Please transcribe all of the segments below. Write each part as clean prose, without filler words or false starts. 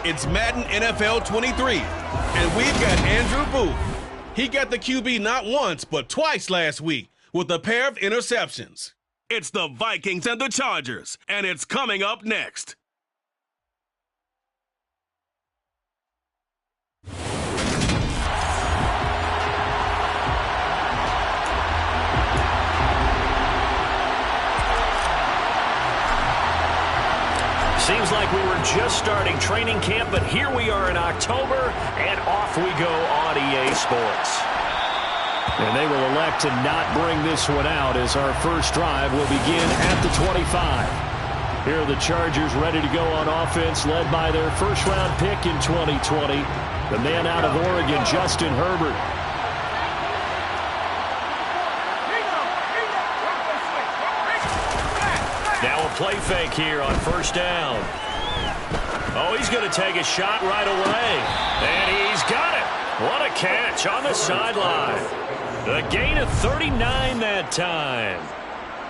It's Madden NFL 23, and we've got Andrew Booth. He got the QB not once, but twice last week with a pair of interceptions. It's the Vikings and the Chargers, and it's coming up next. Seems like we were just starting training camp, but here we are in October, and off we go on EA Sports. And they will elect to not bring this one out as our first drive will begin at the 25. Here are the Chargers ready to go on offense, led by their first-round pick in 2020, the man out of Oregon, Justin Herbert. Now a play fake here on first down. Oh, he's going to take a shot right away. And he's got it. What a catch on the sideline. The gain of 39 that time.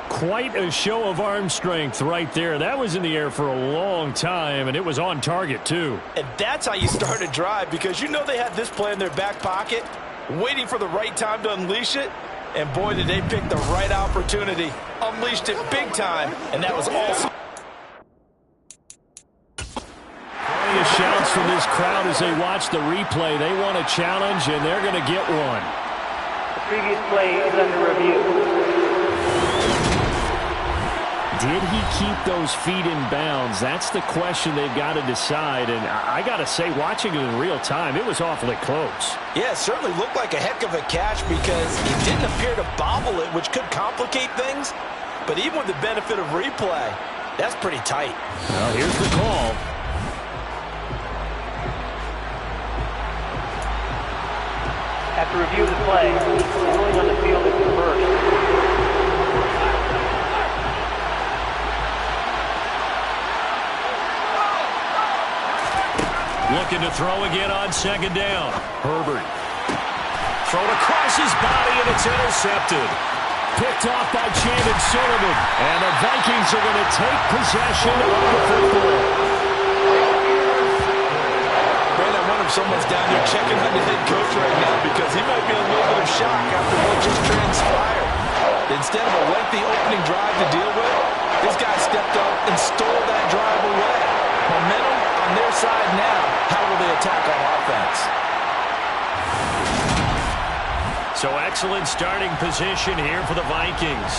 Quite a show of arm strength right there. That was in the air for a long time, and it was on target, too. And that's how you start a drive, because you know they had this play in their back pocket, waiting for the right time to unleash it. And boy, did they pick the right opportunity. Unleashed it big time, and that was awesome. Plenty of shouts from this crowd as they watch the replay. They want a challenge, and they're going to get one. The previous play is under review. Did he keep those feet in bounds? That's the question they've got to decide. And I got to say, watching it in real time, it was awfully close. Yeah, it certainly looked like a heck of a catch because he didn't appear to bobble it, which could complicate things. But even with the benefit of replay, that's pretty tight. Well, here's the call. After review of the play, the ruling on the field is reversed. Looking to throw again on second down. Herbert. Thrown across his body, and it's intercepted. Picked off by Jamin Sullivan. And the Vikings are going to take possession of the football. Brandon, I wonder if someone's down there checking on the head coach right now, because he might be in a little bit of shock after what just transpired. Instead of a lengthy opening drive to deal with, this guy stepped up and stole that drive away. Momentum on their side now. How will they attack on offense? So excellent starting position here for the Vikings.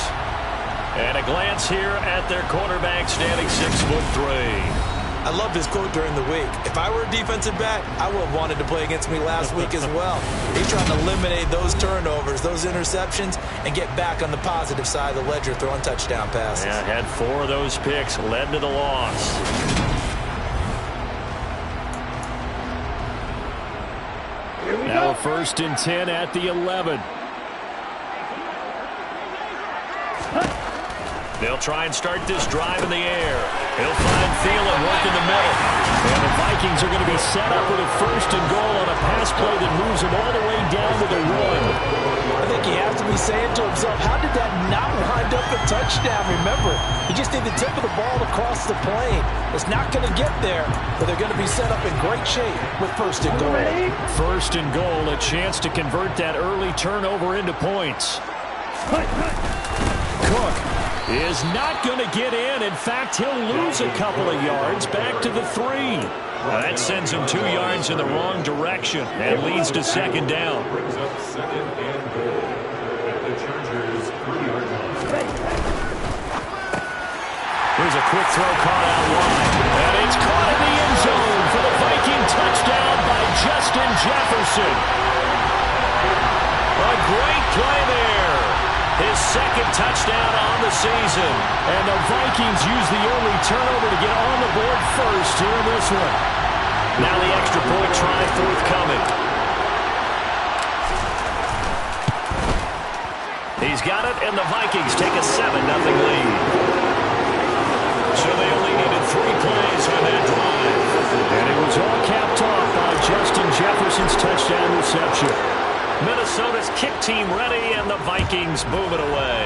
And a glance here at their quarterback, standing 6'3". I love his quote during the week. If I were a defensive back, I would have wanted to play against me last week as well. He's trying to eliminate those turnovers, those interceptions, and get back on the positive side of the ledger, throwing touchdown passes. Yeah, had 4 of those picks, led to the loss. Now 1st and 10 at the 11. They'll try and start this drive in the air. He'll find Thielen, work in the middle. And the Vikings are going to be set up with a 1st and goal on a pass play that moves them all the way down to the 1. I think he has to be saying to himself, how did that not wind up a touchdown? Remember, he just need the tip of the ball across the plane. It's not going to get there, but they're going to be set up in great shape with 1st and goal. 1st and goal, a chance to convert that early turnover into points. Cook is not going to get in. In fact, he'll lose a couple of yards back to the 3. Well, that sends him 2 yards in the wrong direction and leads to 2nd down. Brings up 2nd and goal at the Chargers 3-yard line. Here's a quick throw caught out wide. And it's caught in the end zone for the Viking touchdown by Justin Jefferson. A great play there. His 2nd touchdown on the season. And the Vikings use the early turnover to get on the board first here in this one. Now the extra point try forthcoming. He's got it, and the Vikings take a 7-0 lead. So they only needed 3 plays on that drive. And it was all capped off by Justin Jefferson's touchdown reception. Minnesota's kick team ready, and the Vikings move it away.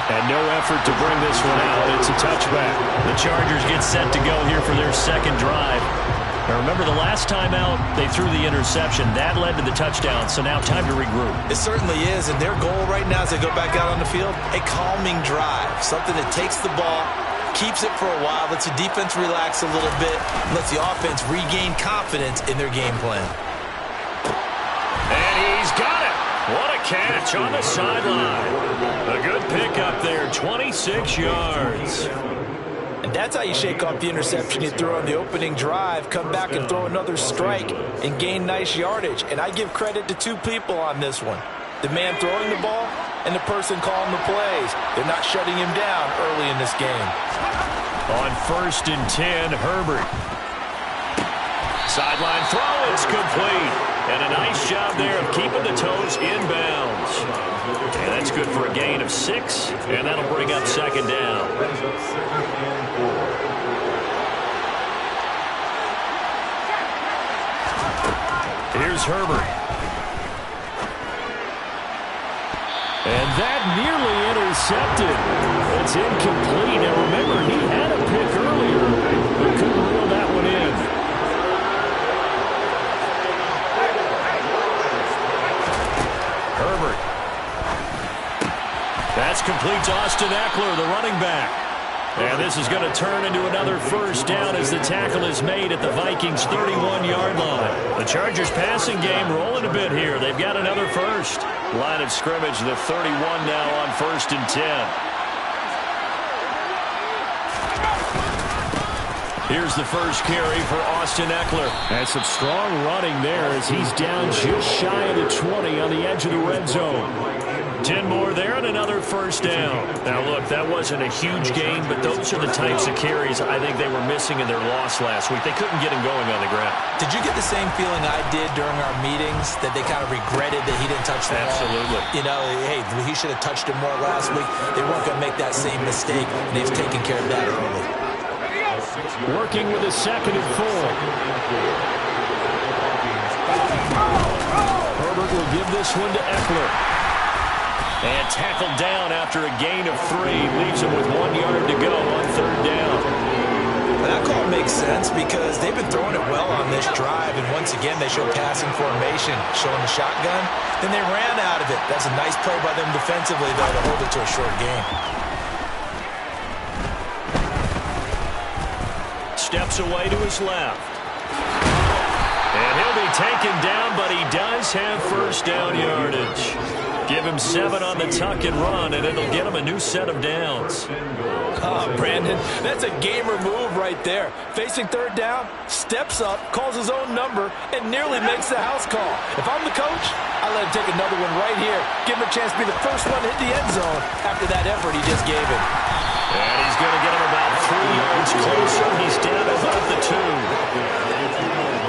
And no effort to bring this one out. It's a touchback. The Chargers get set to go here for their second drive. Now remember, the last time out, they threw the interception. That led to the touchdown, so now time to regroup. It certainly is, and their goal right now as they go back out on the field, a calming drive, something that takes the ball, keeps it for a while, lets the defense relax a little bit, lets the offense regain confidence in their game plan. And he's got it. What a catch on the sideline. A good pickup there, 26 yards. And that's how you shake off the interception you threw on the opening drive, come back and throw another strike and gain nice yardage. And I give credit to two people on this one. The man throwing the ball and the person calling the plays. They're not shutting him down early in this game. On 1st and 10, Herbert. Sideline throw, it's complete. And a nice job there of keeping the toes inbounds. And that's good for a gain of 6, and that'll bring up 2nd down. Here's Herbert. And that nearly intercepted. It's incomplete. Now remember, he had a pick earlier, but couldn't reel that one in. Herbert. That's complete to Austin Eckler, the running back. And this is going to turn into another 1st down as the tackle is made at the Vikings' 31-yard line. The Chargers passing game rolling a bit here. They've got another 1st. Line of scrimmage, the 31 now on 1st and 10. Here's the first carry for Austin Eckler. And some strong running there as he's down just shy of the 20 on the edge of the red zone. 10 more there and another 1st down. Now, look, that wasn't a huge gain, but those are the types of carries I think they were missing in their loss last week. They couldn't get him going on the ground. Did you get the same feeling I did during our meetings, that they kind of regretted that he didn't touch the ball? Absolutely. You know, hey, he should have touched it more last week. They weren't going to make that same mistake, and they've taken care of that early. Working with a 2nd and 4. Herbert will give this one to Eckler. And tackled down after a gain of 3. Leaves him with 1 yard to go on 3rd down. That call makes sense because they've been throwing it well on this drive, and once again they show passing formation, showing the shotgun. Then they ran out of it. That's a nice play by them defensively, though, to hold it to a short game. Steps away to his left. And he'll be taken down, but he does have 1st down yardage. Give him 7 on the tuck and run, and it'll get him a new set of downs. Oh, Brandon, that's a gamer move right there. Facing 3rd down, steps up, calls his own number, and nearly makes the house call. If I'm the coach, I let him take another one right here. Give him a chance to be the first one to hit the end zone after that effort he just gave him. And he's going to get him about 3 yards closer. He's down about the 2.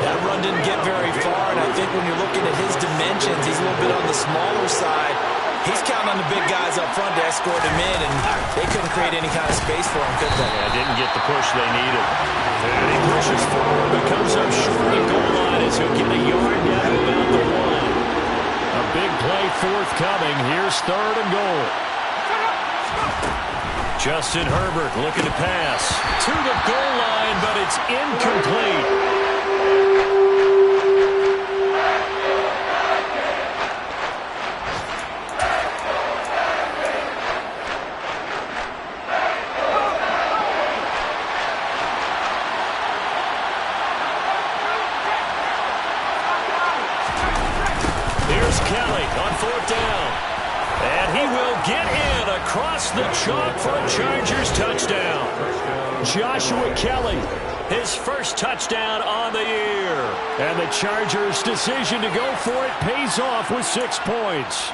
That run didn't get very far, and I think when you're looking at his dimensions, he's a little bit on the smaller side. He's counting on the big guys up front to escort him in, and they couldn't create any kind of space for him, could they? Yeah, didn't get the push they needed. And he pushes forward, but comes up short of goal line as he'll get a yard down about the 1. A big play forthcoming. Here's 3rd and goal. Justin Herbert looking to pass to the goal line, but it's incomplete. Here's Kelly on 4th down. And he will get in across the chalk for a Chargers touchdown. Joshua Kelly, his 1st touchdown on the year. And the Chargers' decision to go for it pays off with 6 points.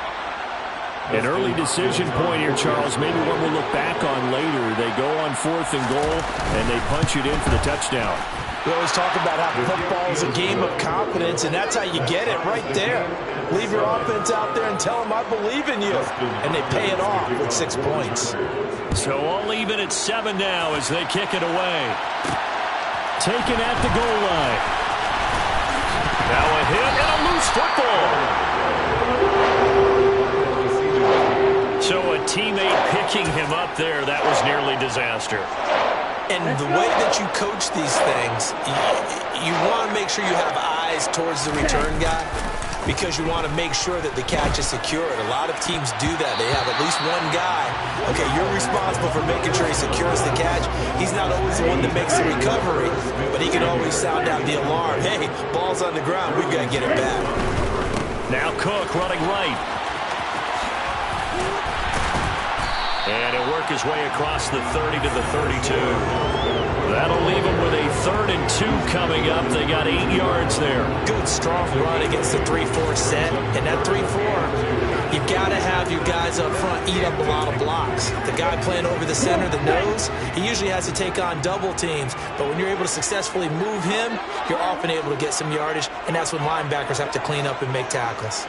An early decision point here, Charles. Maybe one we'll look back on later. They go on 4th and goal, and they punch it in for the touchdown. We always talk about how football is a game of confidence, and that's how you get it right there. Leave your offense out there and tell them, I believe in you. And they pay it off with 6 points. So all even at 7 now as they kick it away. Taken at the goal line. Now a hit and a loose football. So a teammate picking him up there, that was nearly disaster. And the way that you coach these things, you want to make sure you have eyes towards the return guy because you want to make sure that the catch is secured. A lot of teams do that. They have at least one guy. Okay, you're responsible for making sure he secures the catch. He's not always the one that makes the recovery, but he can always sound out the alarm. Hey, ball's on the ground. We've got to get it back. Now Cook running right. And he'll work his way across the 30 to the 32. That'll leave him with a 3rd and 2 coming up. They got 8 yards there. Good, strong run against the 3-4 set. And that 3-4, you've got to have your guys up front eat up a lot of blocks. The guy playing over the center, the nose, he usually has to take on double teams. But when you're able to successfully move him, you're often able to get some yardage. And that's when linebackers have to clean up and make tackles.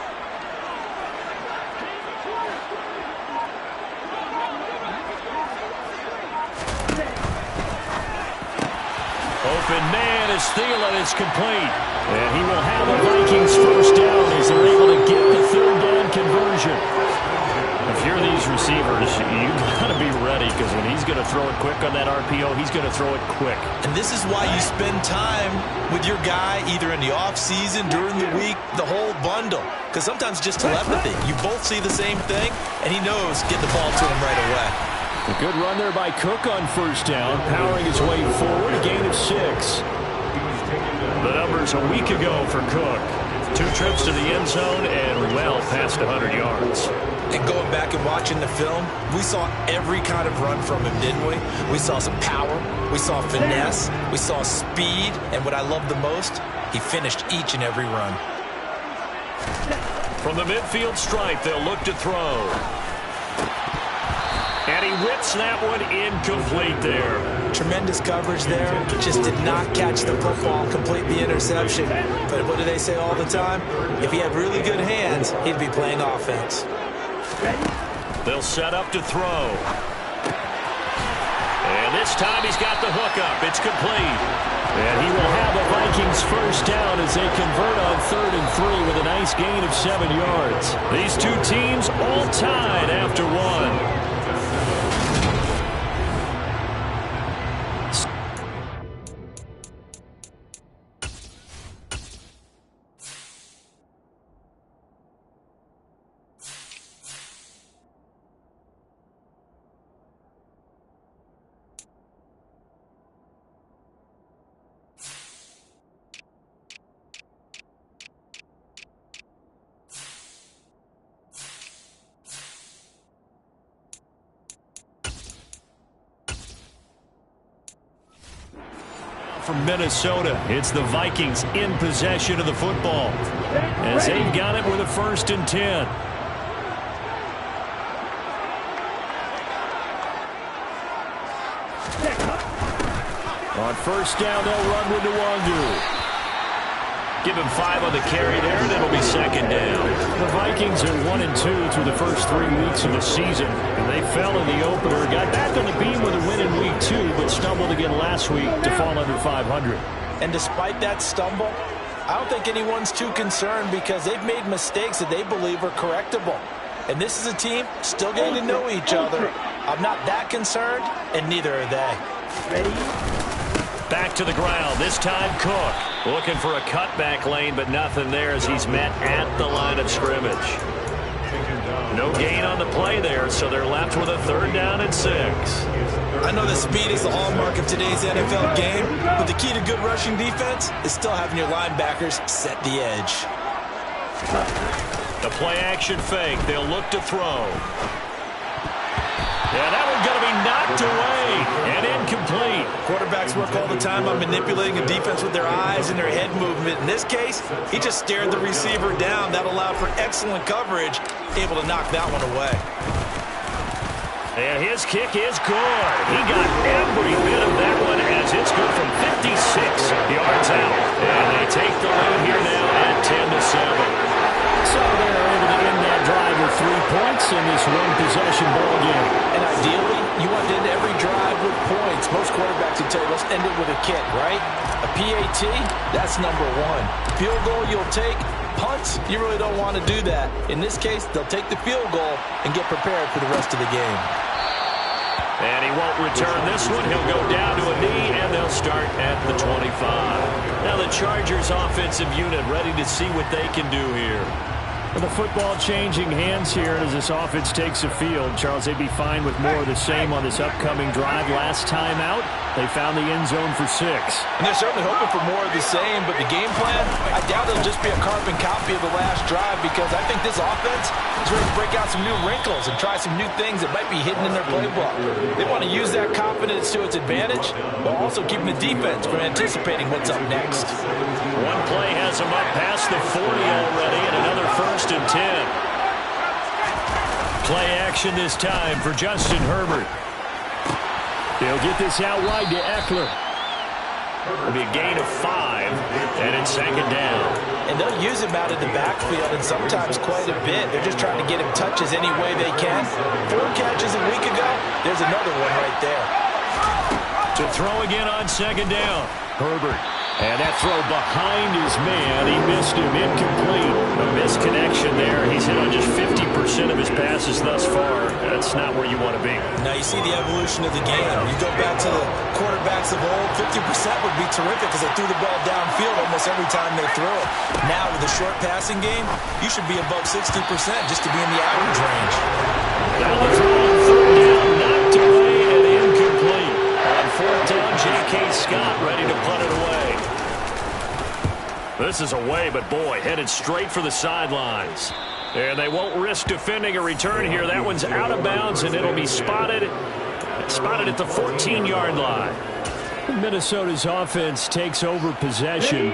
Open man is Thielen. It's complete. And he will have the Vikings first down as they're able to get the 3rd down conversion. If you're these receivers, you've got to be ready because when he's going to throw it quick on that RPO, he's going to throw it quick. And this is why you spend time with your guy either in the offseason, during the week, the whole bundle. Because sometimes just telepathy. You both see the same thing, and he knows get the ball to him right away. A good run there by Cook on first down, powering his way forward, a gain of 6. The numbers a week ago for Cook. 2 trips to the end zone and well past 100 yards. And going back and watching the film, we saw every kind of run from him, didn't we? We saw some power, we saw finesse, we saw speed, and what I love the most, he finished each and every run. From the midfield stripe, they'll look to throw. And he whips that one incomplete there. Tremendous coverage there. Just did not catch the football, complete the interception. But what do they say all the time? If he had really good hands, he'd be playing offense. They'll set up to throw. And this time he's got the hook up. It's complete. And he will have the Vikings first down as they convert on 3rd and 3 with a nice gain of 7 yards. These two teams all tied after 1. From Minnesota, it's the Vikings in possession of the football as they've got it with a 1st and 10. On first down, they'll run with Nwangu. Give him 5 on the carry there, and it'll be 2nd down. The Vikings are 1-2 through the first 3 weeks of the season, and they fell in the opener. Got back on the beam with a win in week 2, but stumbled again last week to fall under 500. And despite that stumble, I don't think anyone's too concerned because they've made mistakes that they believe are correctable. And this is a team still getting to know each other. I'm not that concerned, and neither are they. Ready? Back to the ground, this time Cook. Looking for a cutback lane, but nothing there as he's met at the line of scrimmage. No gain on the play there, so they're left with a 3rd down and 6. I know that speed is the hallmark of today's NFL game, but the key to good rushing defense is still having your linebackers set the edge. The play-action fake. They'll look to throw. Yeah, that one's going to be knocked away and incomplete. Quarterbacks work all the time on manipulating a defense with their eyes and their head movement. In this case, he just stared the receiver down. That allowed for excellent coverage, able to knock that one away. And his kick is good. He got every bit of that one as it's good from 56 yards out. And they take the lead here now at 10-7. So they're able to end that drive with 3 points in this one-possession ball game. And ideally, you want to end every drive with points. Most quarterbacks would tell you, let's end it with a kick, right? A PAT, that's number 1. Field goal you'll take, Punts, you really don't want to do that. In this case, they'll take the field goal and get prepared for the rest of the game. And he won't return this one. He'll go down to a knee, and they'll start at the 25. Now the Chargers offensive unit ready to see what they can do here. The football changing hands here as this offense takes the field. Charles, they'd be fine with more of the same on this upcoming drive. Last time out, they found the end zone for 6. And they're certainly hoping for more of the same, but the game plan, I doubt it'll just be a carbon copy of the last drive, because I think this offense is ready to break out some new wrinkles and try some new things that might be hidden in their playbook. They want to use that confidence to its advantage, while also keeping the defense from anticipating what's up next. One play has them up past the 40 already, and another 1st and 10. Play action this time for Justin Herbert. They'll get this out wide to Eckler. It'll be a gain of 5, and it's 2nd down. And they'll use him out of the backfield, and sometimes quite a bit. They're just trying to get him touches any way they can. 4 catches a week ago, there's another one right there. To throw again on 2nd down. Herbert. And that throw behind his man. He missed him. Incomplete. A misconnection there. He's hit on just 50% of his passes thus far. That's not where you want to be. Now you see the evolution of the game. You go back to the quarterbacks of old, 50% would be terrific because they threw the ball downfield almost every time they threw it. Now with a short passing game, you should be above 60% just to be in the average range. Now the throw on 3rd down. Knocked away and incomplete. On 4th down, J.K. Scott ready to punt it away. This is away, but boy, headed straight for the sidelines. And they won't risk defending a return here. That one's out of bounds, and it'll be spotted at the 14-yard line. Minnesota's offense takes over possession.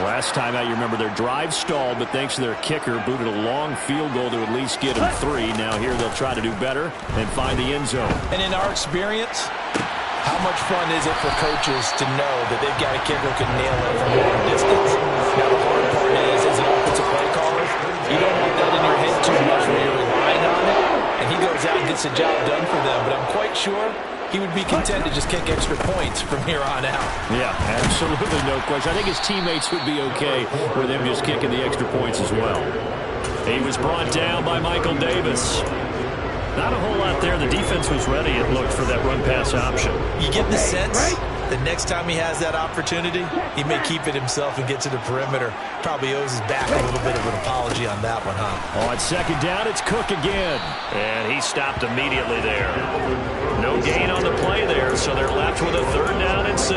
Last time out, you remember their drive stalled, but thanks to their kicker, booted a long field goal to at least get them 3. Now here they'll try to do better and find the end zone. And in our experience, how much fun is it for coaches to know that they've got a kicker who can nail it from long distance? Now the hard part is, as an offensive play caller, you don't want that in your head too much when you're relying on it. And he goes out and gets the job done for them. But I'm quite sure he would be content to just kick extra points from here on out. Yeah, absolutely no question. I think his teammates would be okay with him just kicking the extra points as well. He was brought down by Michael Davis. Not a whole lot there. The defense was ready, it looked, for that run-pass option. You get the sense that next time he has that opportunity, he may keep it himself and get to the perimeter. Probably owes his back a little bit of an apology on that one, huh? On 2nd down, it's Cook again. And he stopped immediately there. No gain on the play there, so they're left with a 3rd down and 6.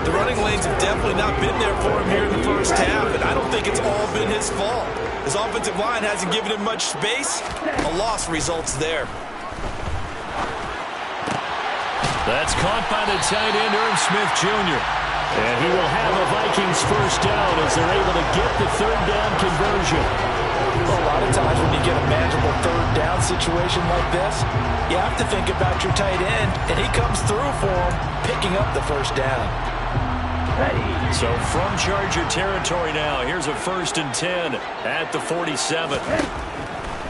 The running lanes have definitely not been there for him here in the first half, and I don't think it's all been his fault. His offensive line hasn't given him much space. A loss results there. That's caught by the tight end, Irv Smith Jr. And he will have a Vikings 1st down as they're able to get the 3rd down conversion. Well, a lot of times when you get a manageable 3rd down situation like this, you have to think about your tight end, and he comes through for him, picking up the 1st down. So from Charger territory now, here's a 1st and 10 at the 47.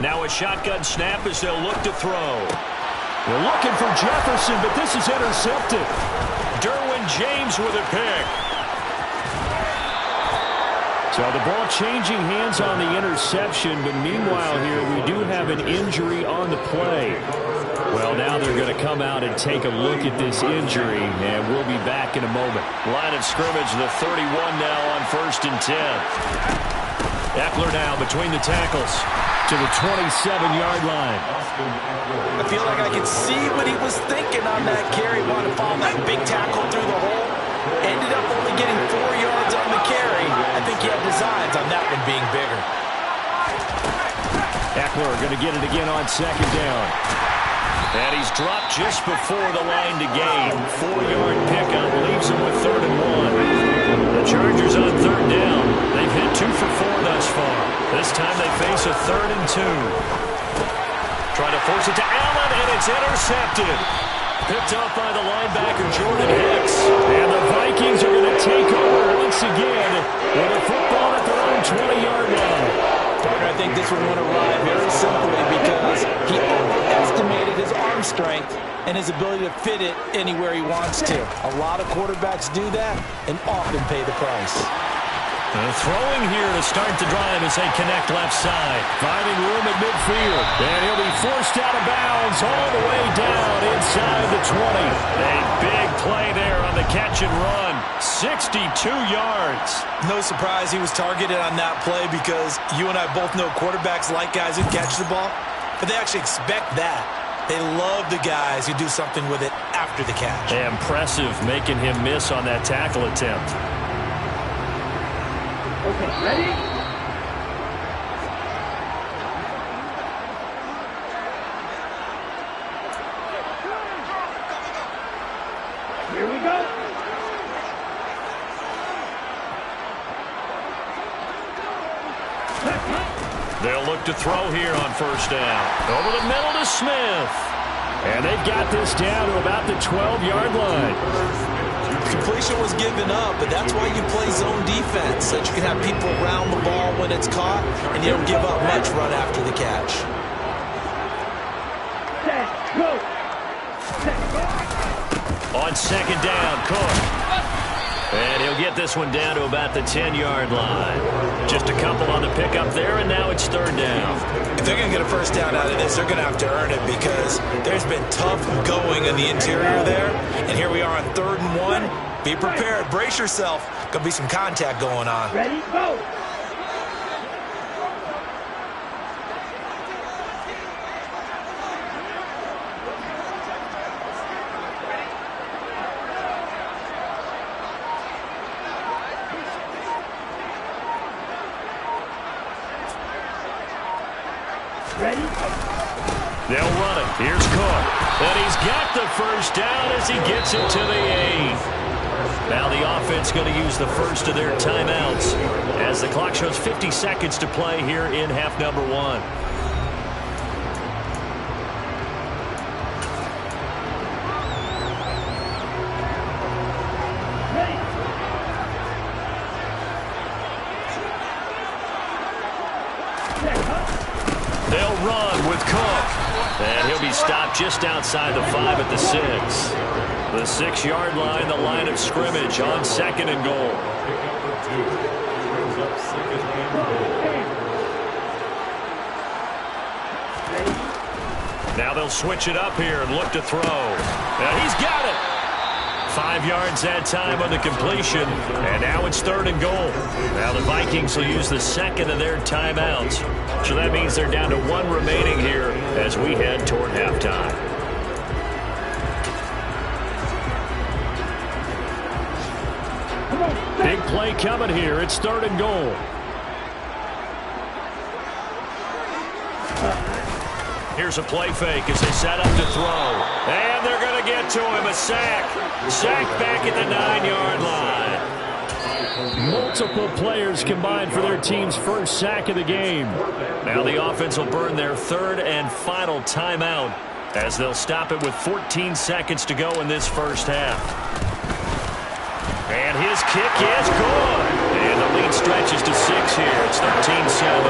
Now a shotgun snap as they'll look to throw. They're looking for Jefferson, but this is intercepted. Derwin James with a pick. So the ball changing hands on the interception, but meanwhile here we do have an injury on the play. Well, now they're going to come out and take a look at this injury, and we'll be back in a moment. Line of scrimmage, the 31 now on 1st and 10. Eckler now between the tackles to the 27-yard line. I feel like I could see what he was thinking on that carry. Wanted to follow that big tackle through the hole. Ended up only getting 4 yards on the carry. I think he had designs on that one being bigger. Eckler going to get it again on 2nd down. And he's dropped just before the line to gain. 4-yard pickup leaves him with 3rd and 1. The Chargers on 3rd down. They've hit 2 for 4 thus far. This time they face a 3rd and 2. Trying to force it to Allen, and it's intercepted. Picked off by the linebacker, Jordan Hicks. And the Vikings are going to take over once again with a football at their own 20-yard line. Partner, I think this one would arrive very simply because he overestimated his arm strength and his ability to fit it anywhere he wants to. A lot of quarterbacks do that and often pay the price. Throwing here to start the drive as they connect left side. Finding room at midfield. And he'll be forced out of bounds all the way down inside the 20. A big play there on the catch and run. 62 yards. No surprise he was targeted on that play because you and I both know quarterbacks like guys who catch the ball, but they actually expect that. They love the guys who do something with it after the catch. Impressive making him miss on that tackle attempt. Okay, ready? Here we go. They'll look to throw here on first down. Over the middle to Smith. And they've got this down to about the 12-yard line. Completion was given up, but that's why you play zone defense, so that you can have people around the ball when it's caught, and you don't give up much run after the catch. Set, go. Set, go. On second down, Cook. And he'll get this one down to about the 10-yard line. Just a couple on the pickup there, and now it's third down. If they're going to get a first down out of this, they're going to have to earn it because there's been tough going in the interior there. And here we are on 3rd and 1. Be prepared. Brace yourself. Going to be some contact going on. Ready, go. Ready? They'll run it. Here's Cook. And he's got the first down as he gets it to the 8. Now the offense going to use the first of their timeouts as the clock shows 50 seconds to play here in half number 1. They'll run with Cook. And he'll be stopped just outside the 5 at the 6. The 6-yard line, the line of scrimmage on second and goal. Now they'll switch it up here and look to throw. And he's got it. 5 yards that time on the completion, and now it's third and goal. Now the Vikings will use the second of their timeouts, so that means they're down to 1 remaining here as we head toward halftime. Big play coming here. It's third and goal. Here's a play fake as they set up to throw. And they're going to get to him. A sack. Sack back at the 9-yard line. Multiple players combined for their team's first sack of the game. Now the offense will burn their third and final timeout as they'll stop it with 14 seconds to go in this first half. And his kick is good. And the lead stretches to 6 here. It's 13-7.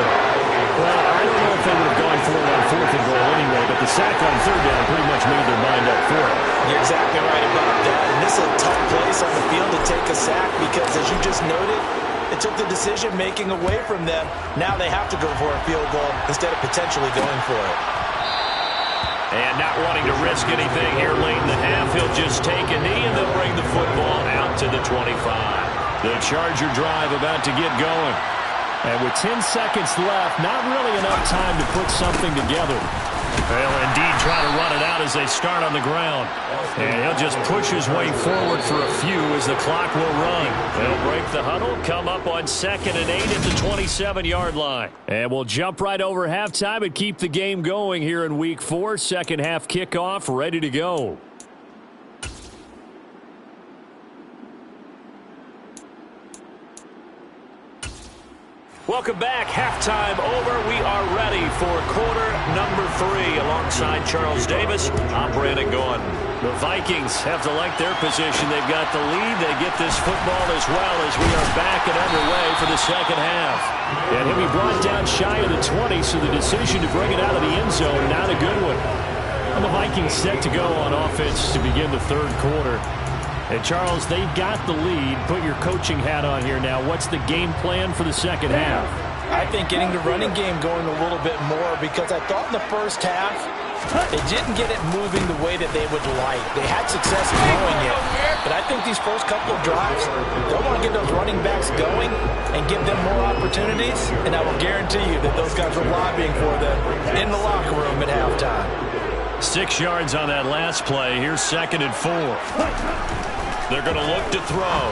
Well, I don't know if they would have gone for it on 4th and goal anyway, but the sack on 3rd down pretty much made their mind up for it. You're exactly right about that. And this is a tough place on the field to take a sack because, as you just noted, it took the decision-making away from them. Now they have to go for a field goal instead of potentially going for it. And not wanting to risk anything here late in the half, he'll just take a knee and they'll bring the football out to the 25. The Charger drive about to get going. And with 10 seconds left, not really enough time to put something together. They'll indeed try to run it out as they start on the ground. And he'll just push his way forward for a few as the clock will run. They'll break the huddle, come up on 2nd and 8 at the 27-yard line. And we'll jump right over halftime and keep the game going here in Week 4. Second half kickoff, ready to go. Welcome back. Halftime over. We are ready for quarter number 3. Alongside Charles Davis, I'm Brandon Gordon. The Vikings have to like their position. They've got the lead. They get this football as well as we are back and underway for the second half. And he'll be brought down shy of the 20, so the decision to bring it out of the end zone, not a good one. And the Vikings set to go on offense to begin the third quarter. And, Charles, they've got the lead. Put your coaching hat on here now. What's the game plan for the second half? I think getting the running game going a little bit more, because I thought in the first half they didn't get it moving the way that they would like. They had success growing it, but I think these first couple of drives, they'll want to get those running backs going and give them more opportunities, and I will guarantee you that those guys were lobbying for them in the locker room at halftime. 6 yards on that last play. Here's 2nd and 4. They're going to look to throw.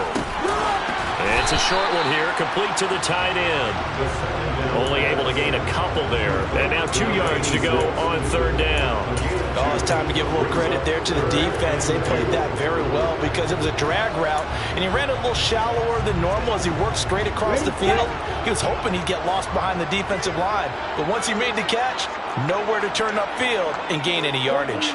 It's a short one here, complete to the tight end. Only able to gain a couple there. And now 2 yards to go on 3rd down. Oh, it's time to give a little credit there to the defense. They played that very well because it was a drag route, and he ran a little shallower than normal as he worked straight across the field. He was hoping he'd get lost behind the defensive line, but once he made the catch, nowhere to turn upfield and gain any yardage.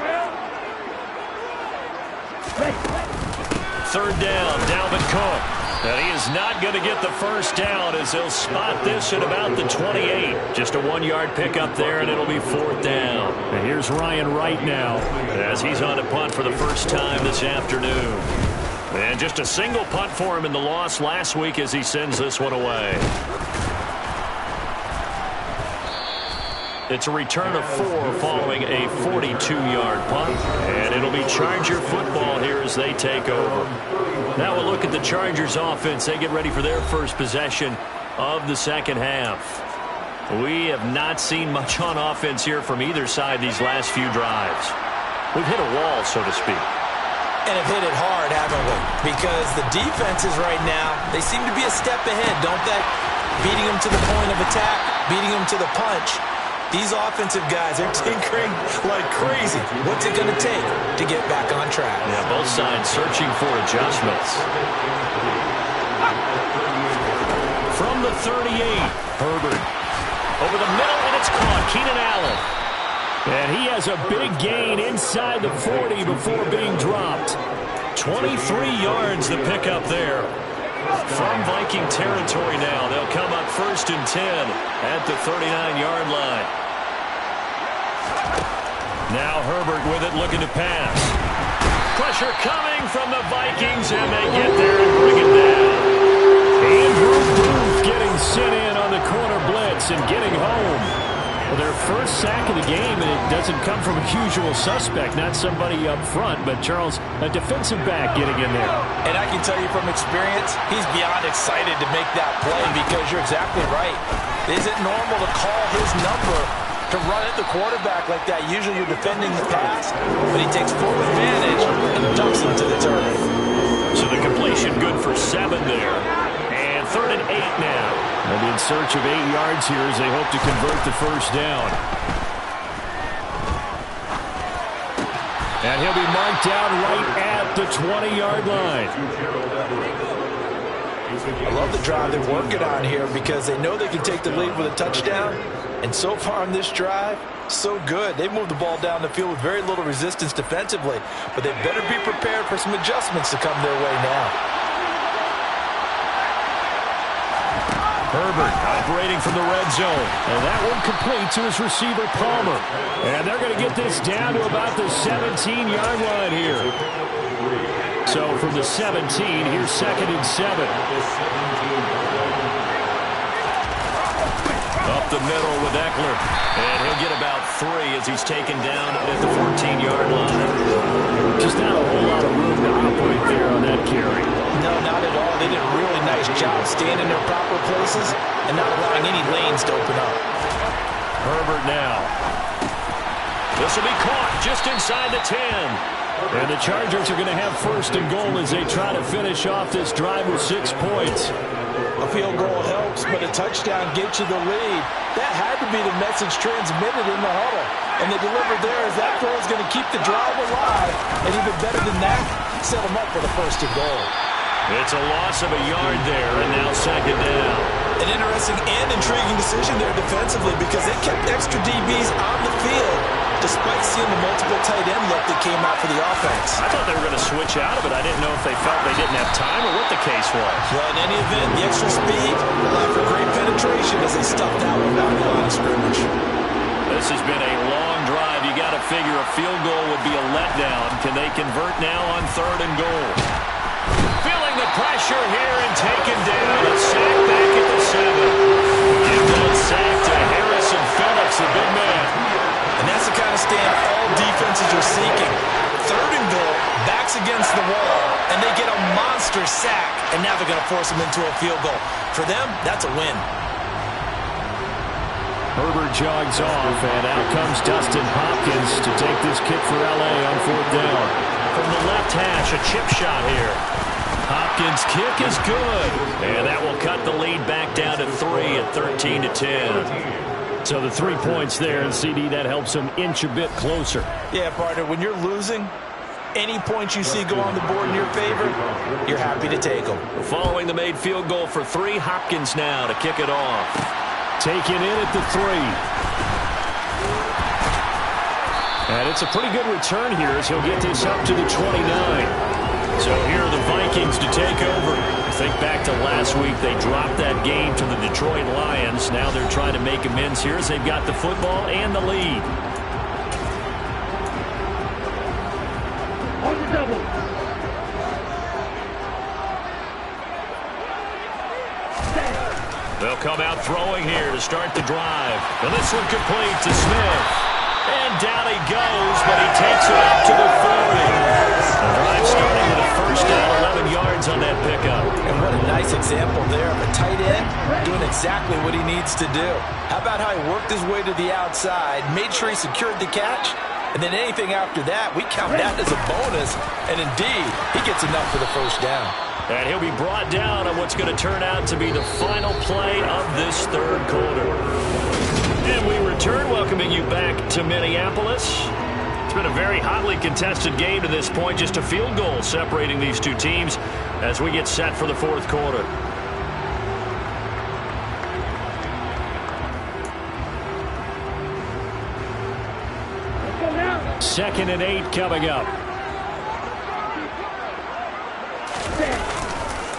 3rd down, Dalvin Cook. And he is not going to get the first down as he'll spot this at about the 28. Just a 1-yard pickup there, and it'll be 4th down. And here's Ryan Wright now, as he's on a punt for the first time this afternoon. And just a single punt for him in the loss last week as he sends this one away. It's a return of 4 following a 42-yard punt. And it'll be Charger football here as they take over. Now we'll look at the Chargers offense. They get ready for their first possession of the second half. We have not seen much on offense here from either side these last few drives. We've hit a wall, so to speak. And have hit it hard, haven't we? Because the defenses right now, they seem to be a step ahead, don't they? Beating them to the point of attack, beating them to the punch. These offensive guys are tinkering like crazy. What's it going to take to get back on track? Yeah, both sides searching for adjustments. From the 38, Herbert. Over the middle, and it's caught. Keenan Allen. And he has a big gain inside the 40 before being dropped. 23 yards the pickup there. From Viking territory now, they'll come up 1st and 10 at the 39-yard line. Now Herbert with it, looking to pass. Pressure coming from the Vikings, and they get there and bring it down. Andrew Booth getting sent in on the corner blitz and getting home. Well, their first sack of the game, and it doesn't come from a usual suspect, not somebody up front, but Charles, a defensive back getting in there. And I can tell you from experience, he's beyond excited to make that play because you're exactly right. Is it normal to call his number to run at the quarterback like that? Usually you're defending the pass, but he takes full advantage and dumps him to the turf. So the completion good for 7 there. And 3rd and 8 now. And in search of 8 yards here as they hope to convert the first down. And he'll be marked down right at the 20-yard line. I love the drive they're working on here because they know they can take the lead with a touchdown. And so far on this drive, so good. They moved the ball down the field with very little resistance defensively. But they better be prepared for some adjustments to come their way now. Herbert operating from the red zone. And that one complete to his receiver, Palmer. And they're going to get this down to about the 17-yard line here. So from the 17, here's 2nd and 7. Up the middle with Eckler. And he'll get about 3 as he's taken down at the 14-yard line. Just not a whole lot of room to operate there on that carry. No, not at all. They did a really nice job staying in their proper places and not allowing any lanes to open up. Herbert now. This will be caught just inside the 10. And the Chargers are going to have 1st and goal as they try to finish off this drive with 6 points. A field goal helps, but a touchdown gets you the lead. That had to be the message transmitted in the huddle. And they delivered there as that throw is going to keep the drive alive. And even better than that, set them up for the 1st and goal. It's a loss of a yard there, and now 2nd down. An interesting and intriguing decision there defensively because they kept extra DBs on the field despite seeing the multiple tight end look that came out for the offense. I thought they were going to switch out of it. I didn't know if they felt they didn't have time or what the case was. Well, in any event, the extra speed allowed for great penetration as they stuffed that one down the line of scrimmage. This has been a long drive. You got to figure a field goal would be a letdown. Can they convert now on 3rd and goal? Feeling the pressure here and taken down. A sack back at the 7. Give that sack to Harrison Phillips, the big man. And that's the kind of stand all defenses are seeking. 3rd and goal, backs against the wall, and they get a monster sack. And now they're going to force them into a field goal. For them, that's a win. Herbert jogs off, and out comes Dustin Hopkins to take this kick for L.A. on 4th down. From the left hash, a chip shot here. Hopkins' kick is good. And that will cut the lead back down to 3 at 13-10. So the 3 points there, and CD, that helps them inch a bit closer. Yeah, partner, when you're losing, any points you see go on the board in your favor, you're happy to take them. Following the made field goal for 3, Hopkins now to kick it off. Taken in at the 3. And it's a pretty good return here as he'll get this up to the 29. So here are the Vikings to take over. Think back to last week. They dropped that game to the Detroit Lions. Now they're trying to make amends here as they've got the football and the lead. They'll come out throwing here to start the drive. And this one complete to Smith. And down he goes, but he takes it up to the 40. The drive starting with a first down, 11 yards on that pickup. And what a nice example there of a tight end doing exactly what he needs to do. How about how he worked his way to the outside, made sure he secured the catch, and then anything after that, we count that as a bonus. And indeed, he gets enough for the first down. And he'll be brought down on what's going to turn out to be the final play of this 3rd quarter. And we return, welcoming you back to Minneapolis. It's been a very hotly contested game to this point. Just a field goal separating these two teams as we get set for the 4th quarter. Second and 8 coming up.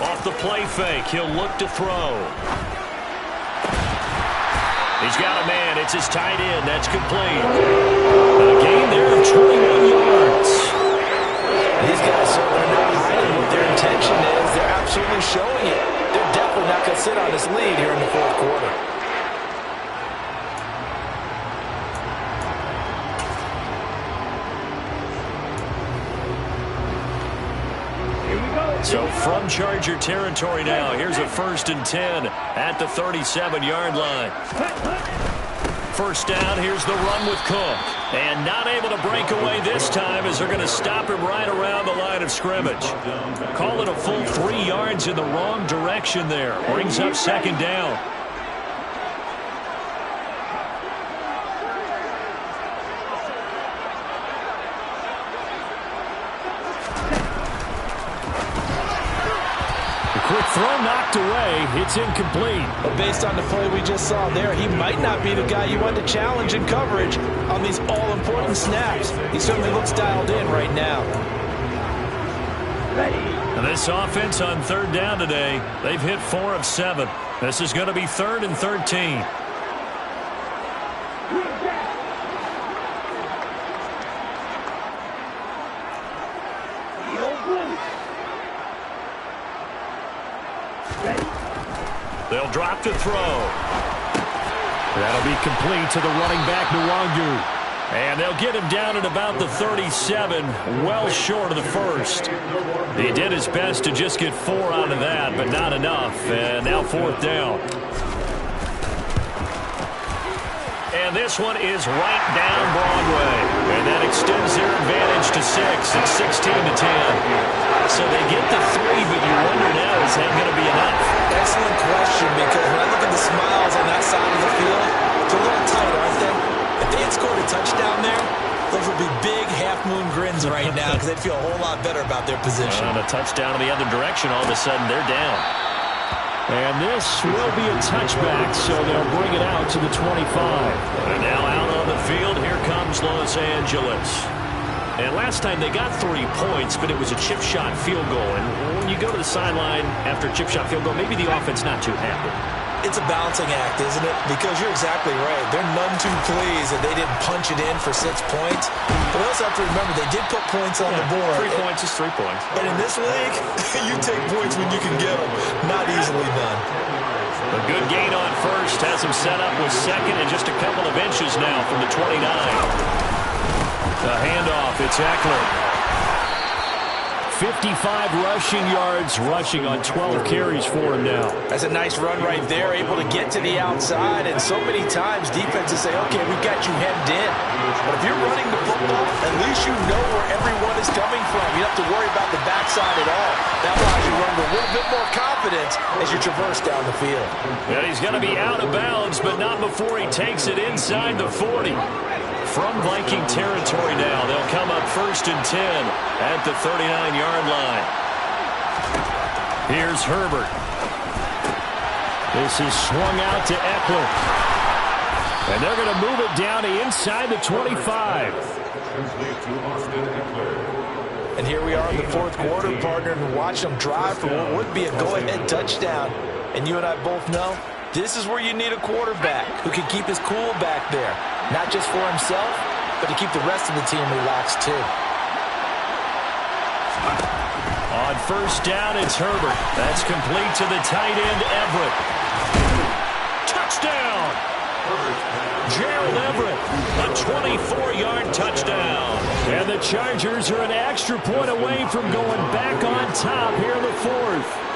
Off the play fake, he'll look to throw. He's got a man. It's his tight end. That's complete. A gain there of 21 yards. These guys certainly are not hiding what their intention is. They're absolutely showing it. They're definitely not going to sit on this lead here in the 4th quarter. So from Charger territory now, here's a 1st and 10 at the 37-yard line. First down, here's the run with Cook. And not able to break away this time as they're going to stop him right around the line of scrimmage. Call it a full 3 yards in the wrong direction there. Brings up 2nd down. Quick throw knocked away. It's incomplete. But based on the play we just saw there, he might not be the guy you want to challenge in coverage on these all-important snaps. He certainly looks dialed in right now. And this offense on 3rd down today, they've hit 4 of 7. This is going to be 3rd and 13. They'll drop to throw. That'll be complete to the running back, Nwangu. And they'll get him down at about the 37, well short of the 1st. He did his best to just get 4 out of that, but not enough. And now 4th down. And this one is right down Broadway. And that extends their advantage to 6. It's 16-10. So they get the 3, but you wonder now, is that going to be enough? Excellent question, because when I look at the smiles on that side of the field, it's a little tight, aren't they? If they had scored a touchdown there, those would be big half-moon grins right now because they'd feel a whole lot better about their position. And a touchdown in the other direction, all of a sudden they're down. And this will be a touchback, so they'll bring it out to the 25. And now out on the field, here comes Los Angeles. And last time they got 3 points, but it was a chip shot field goal. And when you go to the sideline after a chip shot field goal, maybe the offense not too happy. It's a balancing act, isn't it? Because you're exactly right. They're none too pleased that they didn't punch it in for 6 points. But we also have to remember they did put points on the board. 3 points is 3 points. And in this league, you take points when you can get them. Not easily done. A good gain on first has him set up with second and just a couple of inches now from the 29. The handoff, it's Eckler. 55 rushing yards, rushing on 12 carries for him now. That's a nice run right there, able to get to the outside. And so many times defenses say, okay, we've got you hemmed in. But if you're running the football, at least you know where everyone is coming from. You don't have to worry about the backside at all. That allows you to run with a little bit more confidence as you traverse down the field. Yeah, he's going to be out of bounds, but not before he takes it inside the 40. From Viking territory now, they'll come up 1st and 10 at the 39-yard line. Here's Herbert. This is swung out to Eckler. And they're going to move it down to inside the 25. And here we are in the 4th quarter, partner, and watch them drive for what would be a go-ahead touchdown. And you and I both know this is where you need a quarterback who can keep his cool back there. Not just for himself, but to keep the rest of the team relaxed too. On 1st down, it's Herbert. That's complete to the tight end, Everett. Touchdown! Gerald Everett, a 24-yard touchdown. And the Chargers are an extra point away from going back on top here in the 4th.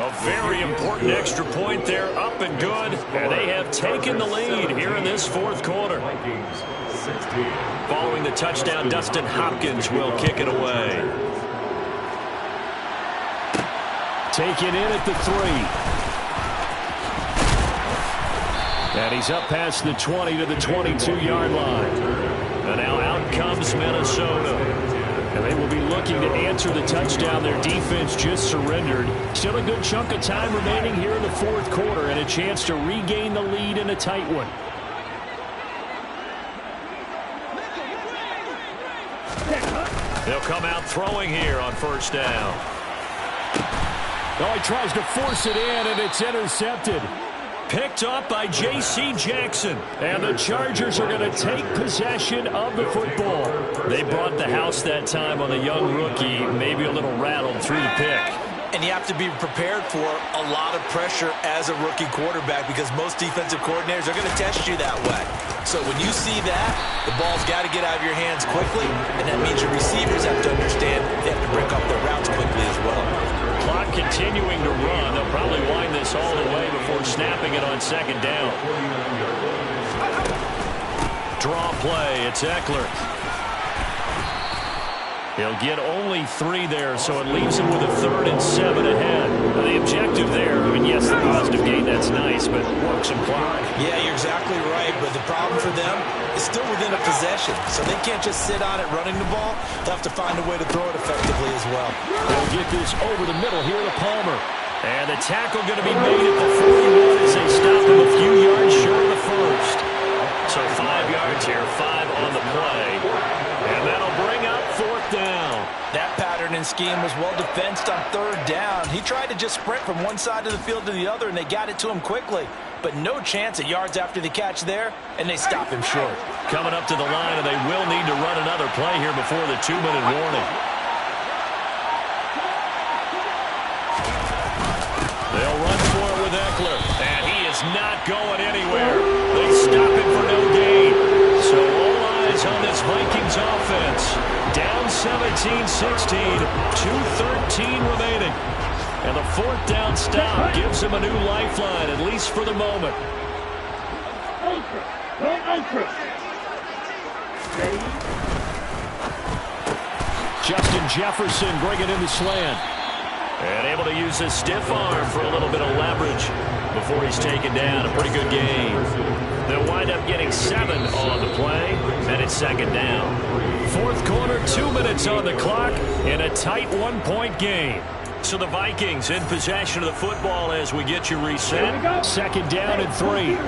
A very important extra point there, up and good. And they have taken the lead here in this 4th quarter. Following the touchdown, Dustin Hopkins will kick it away. Taken in at the 3. And he's up past the 20 to the 22-yard line. And now out comes Minnesota. And they will be looking to answer the touchdown. Their defense just surrendered. Still a good chunk of time remaining here in the 4th quarter and a chance to regain the lead in a tight one. They'll come out throwing here on 1st down. Oh, he tries to force it in, and it's intercepted. Picked up by J.C. Jackson. And the Chargers are going to take possession of the football. They brought the house that time on the young rookie, maybe a little rattled through the pick. And you have to be prepared for a lot of pressure as a rookie quarterback because most defensive coordinators are going to test you that way. So when you see that, the ball's got to get out of your hands quickly, and that means your receivers have to understand they have to break up their routes quickly as well. Clock continuing to run. They'll probably wind this all the way before snapping it on 2nd down. Draw play. It's Eckler. He'll get only 3 there, so it leaves him with a 3rd and 7 ahead. Now, the objective there, I mean, yes, the positive gain, that's nice, but work some clock. Yeah, you're exactly right, but the problem for them is still within a possession, so they can't just sit on it running the ball. They'll have to find a way to throw it effectively as well. They'll get this over the middle here to Palmer. And the tackle going to be made at the 41 as they stop him a few yards short of the 1st. So 5 yards here, 5 on the play. And that'll bring up 4th down. That pattern and scheme was well defensed on 3rd down. He tried to just sprint from one side of the field to the other, and they got it to him quickly. But no chance at yards after the catch there, and they stop him short. Coming up to the line, and they will need to run another play here before the 2-minute warning. They'll run for it with Eckler, and he is not going anywhere. They stop him for no gain. So all eyes on this Vikings offense. Down 17-16, 2:13 remaining. And the 4th down stop gives him a new lifeline, at least for the moment. Justin Jefferson bringing in the slant. And able to use his stiff arm for a little bit of leverage before he's taken down. A pretty good game. They'll wind up getting 7 on the play, and it's 2nd down. 4th quarter, 2 minutes on the clock in a tight 1-point game. So the Vikings in possession of the football as we get you reset. 2nd down and 3.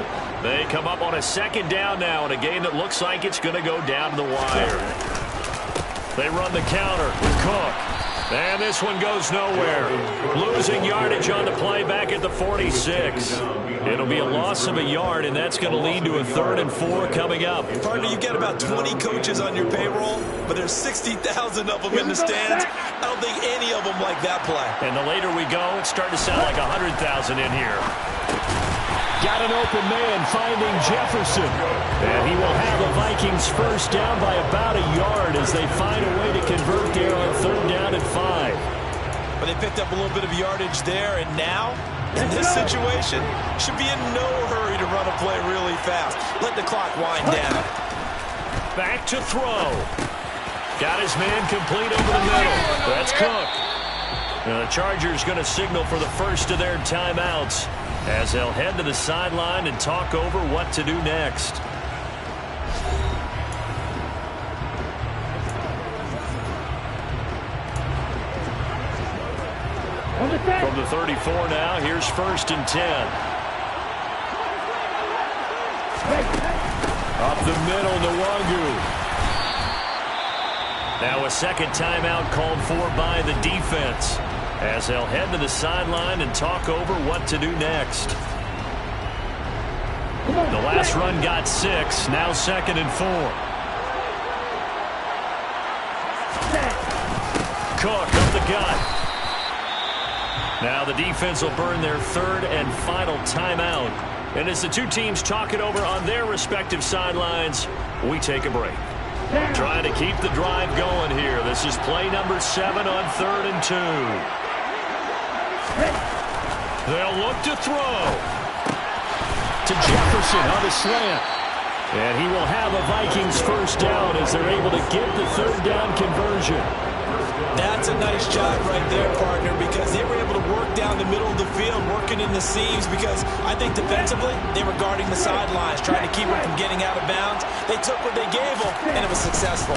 They come up on a 2nd down now in a game that looks like it's going to go down to the wire. They run the counter with Cook. And this one goes nowhere. Losing yardage on the play back at the 46. It'll be a loss of a yard, and that's going to lead to a 3rd and 4 coming up. Partner, you get about 20 coaches on your payroll, but there's 60,000 of them in the stands. I don't think any of them like that play. And the later we go, it's starting to sound like 100,000 in here. Got an open man finding Jefferson. And he will have the Vikings first down by about a yard as they find a way to convert there on 3rd down and 5. But they picked up a little bit of yardage there, and now, in this situation, should be in no hurry to run a play really fast. Let the clock wind down. Back to throw. Got his man complete over the middle. That's Cook. Now the Chargers going to signal for the first of their timeouts as they'll head to the sideline and talk over what to do next. From the 34 now, here's 1st and 10. Up the middle, Nwangu. Now a second timeout called for by the defense as they'll head to the sideline and talk over what to do next. The last run got 6, now 2nd and 4. Cook up the gut. Now the defense will burn their 3rd and final timeout. And as the two teams talk it over on their respective sidelines, we take a break. Trying to keep the drive going here. This is play number 7 on 3rd and 2. They'll look to throw. To Jefferson on the slant. And he will have a Vikings first down as they're able to get the 3rd down conversion. That's a nice job right there, partner, because they were able to work down the middle of the field, working in the seams, because I think defensively they were guarding the sidelines, trying to keep them from getting out of bounds. They took what they gave them, and it was successful.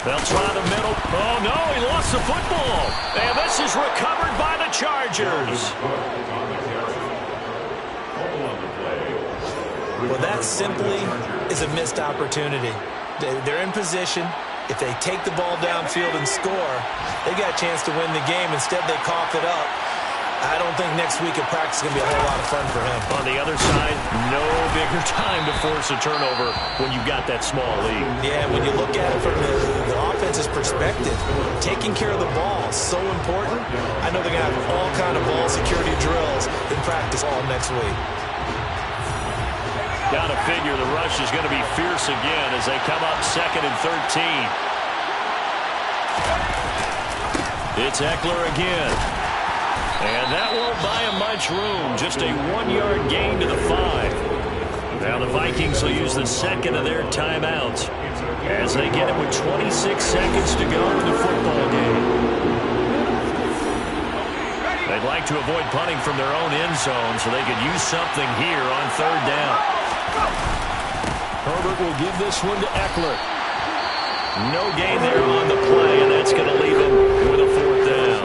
They'll try the middle. Oh, no, he lost the football. And this is recovered by the Chargers. Well, that simply is a missed opportunity. They're in position. If they take the ball downfield and score, they got a chance to win the game. Instead, they cough it up. I don't think next week at practice is going to be a whole lot of fun for him. On the other side, no bigger time to force a turnover when you've got that small lead. Yeah, when you look at it from the offense's perspective, taking care of the ball is so important. I know they're going to have all kind of ball security drills in practice all next week. Got to figure the rush is going to be fierce again as they come up 2nd and 13. It's Eckler again. And that won't buy him much room. Just a 1-yard gain to the 5. Now the Vikings will use the 2nd of their timeouts as they get it with 26 seconds to go in the football game. They'd like to avoid punting from their own end zone so they could use something here on 3rd down. Herbert will give this one to Eckler. No gain there on the play, and that's going to leave him with a 4th down.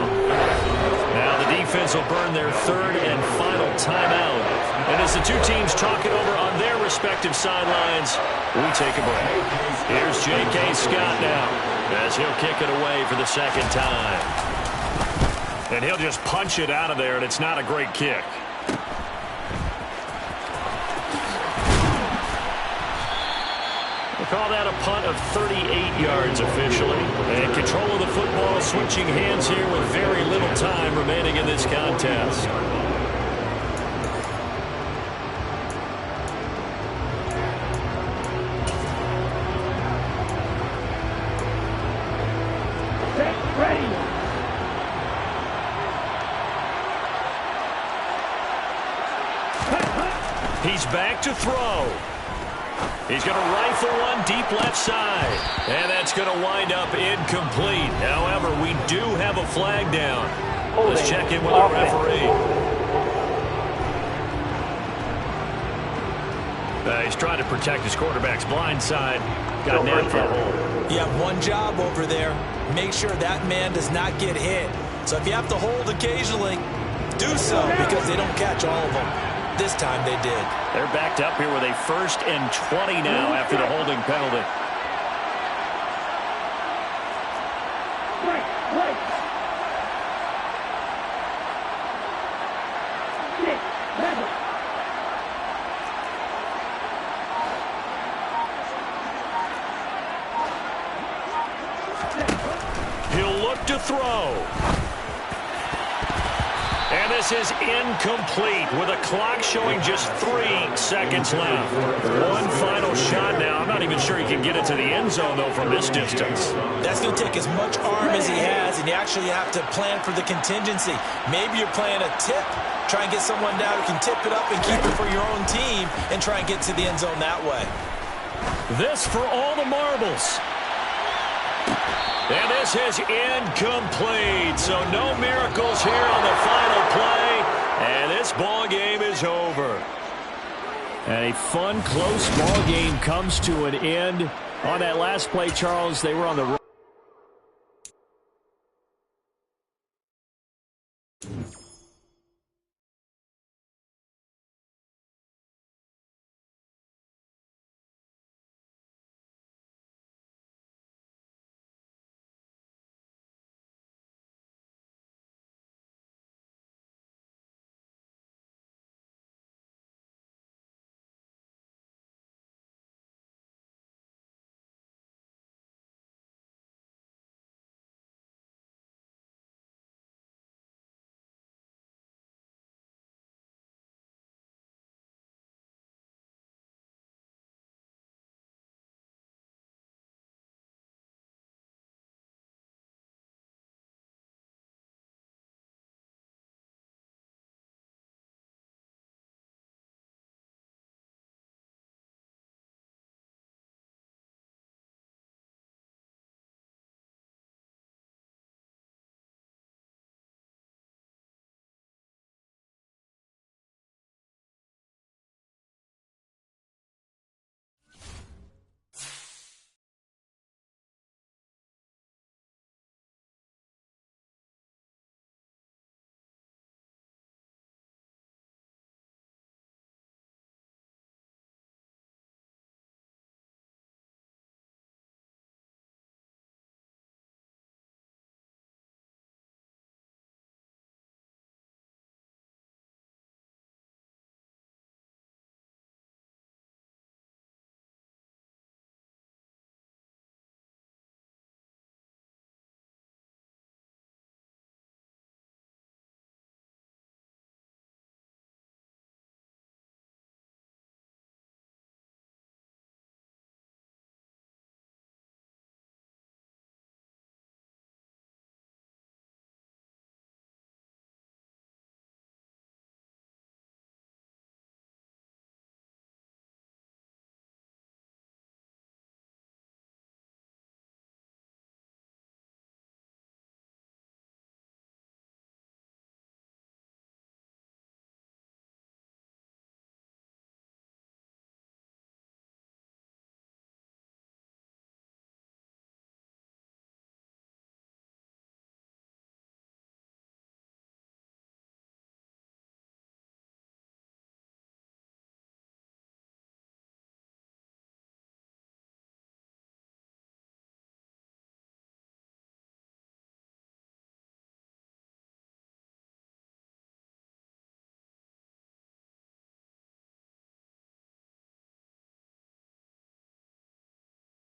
Now the defense will burn their 3rd and final timeout. And as the two teams talk it over on their respective sidelines, we take a break. Here's J.K. Scott now as he'll kick it away for the 2nd time. And he'll just punch it out of there, and it's not a great kick. Call that a punt of 38 yards officially. And control of the football switching hands here with very little time remaining in this contest. Ready. He's back to throw. He's going to rifle one deep left side. And that's going to wind up incomplete. However, we do have a flag down. Let's check in with the referee. He's trying to protect his quarterback's blind side. Got nailed for a hold. You have one job over there. Make sure that man does not get hit. So if you have to hold occasionally, do so because they don't catch all of them. This time they did. They're backed up here with a 1st and 20 now after the holding penalty. look to throw. And this is incomplete with a clock showing just 3 seconds left. One final shot now. I'm not even sure he can get it to the end zone, though, from this distance. That's going to take as much arm as he has, and you actually have to plan for the contingency. Maybe you're playing a tip. Try and get someone down who can tip it up and keep it for your own team and try and get to the end zone that way. This for all the marbles. And this is incomplete. So no miracles here on the final play. And this ball game is over. And a fun, close ball game comes to an end. On that last play, Charles, they were on the